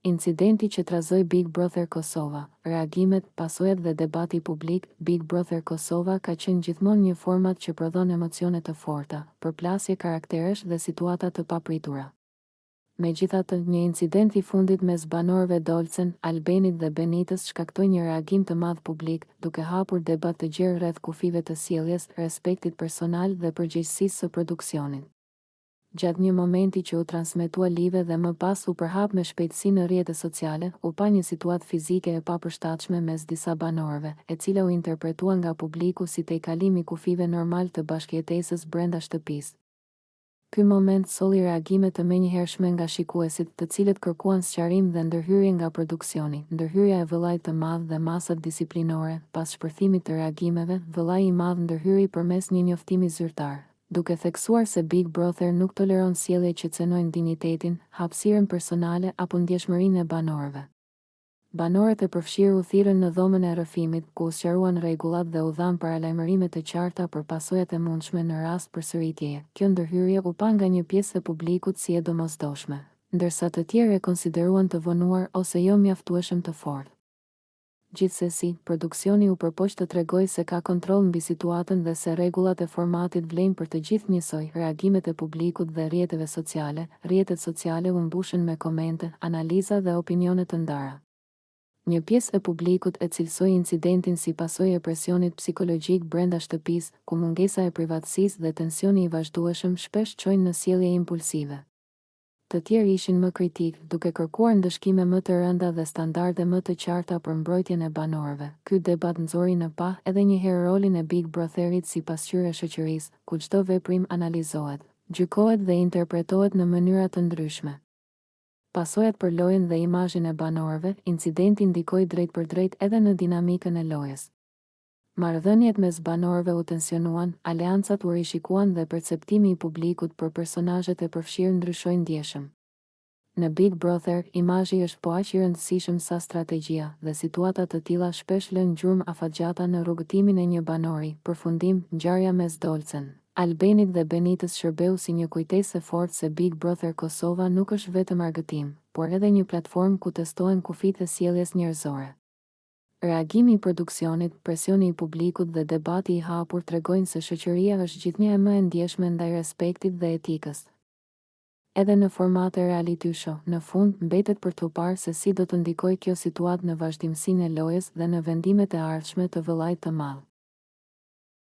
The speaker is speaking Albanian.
Incidenti që trazoi Big Brother Kosova, reagimet, pasojat dhe debati publik. Big Brother Kosova ka qenë gjithmonë një format që prodhon emocione të forta, përplasje karakteresh dhe situata të papritura. Megjithatë, një incident i fundit mes banorëve Dolcen, Albenit dhe Benitës shkaktoi një reagim të madh publik, duke hapur debat të gjerë rreth kufive të sjelljes, respektit personal dhe përgjegjësisë së produksionit. Gjatë një momenti që u transmetua live dhe më pas u përhap me shpejtësi në rrjetet sociale, u pa një situatë fizike e papërshtatshme mes disa banorëve, e cila u interpretua nga publiku si tejkalim i kufive normal të bashkëjetesës brenda shtëpisë. Ky moment solli reagime të menjëhershme nga shikuesit, të cilët kërkuan sqarim dhe ndërhyrje nga produksioni. Ndërhyrja e vëllait të madh dhe masat disiplinore. Pas shpërthimit të reagimeve, vëllai i madh ndërhyri përmes një njoftimi zyrtar, duke theksuar se Big Brother nuk toleron sjellje që cënojnë dinjitetin, hapësirën personale apo ndjeshmërinë e banorëve. Banorët e përfshirë u thirrën në dhomën e rrëfimit, ku u sqaruan rregullat dhe u dhanë paralajmërime të qarta për pasojat e mundshme në rast përsëritjeje. Kjo ndërhyrje u pa nga një pjesë e publikut si e domosdoshme, ndërsa të tjerë e konsideruan të vonuar ose jo mjaftueshëm të fortë. Gjithsesi, produksioni u përpoq të tregojë se ka kontroll mbi situatën dhe se rregullat e formatit vlejnë për të gjithë njësoj. Reagimet e publikut dhe rrjeteve sociale. Rrjetet sociale u mbushën me komente, analiza dhe opinione të ndara. Një pjesë e publikut e cilësoi incidentin si pasojë e presionit psikologjik brenda shtëpisë, ku mungesa e privatësisë dhe tensioni i vazhdueshëm shpesh çojnë në sjellje impulsive. Të tjerë ishin më kritik, duke kërkuar ndëshkime më të rënda dhe standarde më të qarta për mbrojtjen e banorëve. Ky debat nxori në pa edhe një herë rolin e Big Brotherit si pasqyrë e shoqërisë, ku çdo veprim analizohet, gjykohet dhe interpretohet në mënyra të ndryshme. Pasojat për lojën dhe imazhin e banorëve. Incidenti ndikoi drejt për drejt edhe në dinamikën e lojës. Marrëdhëniet mes banorëve u tensionuan, aleancat u rishikuan dhe perceptimi i publikut për personazhet e përfshirë ndryshoi ndjeshëm. Në Big Brother, imazhi është po aq i rëndësishëm sa strategjia, dhe situata të tilla shpesh lënë gjurmë afatgjata në rrugëtimin e një banori. Përfundim, ngjarja mes Dolcen, Albenit dhe Benitës shërbeu si një kujtesë e fortë se Big Brother Kosova nuk është vetëm argëtim, por edhe një platformë ku testohen kufijtë e sjelljes njerëzore. Reagimi i produksionit, presioni i publikut dhe debati i hapur tregojnë se shoqëria është gjithnjë e më e ndjeshme ndaj respektit dhe etikës. Edhe në formate reality show, në fund, mbetet për t'u parë se si do të ndikojë kjo situatë në vazhdimsinë e lojës dhe në vendimet e ardhshme të vëllait të madh.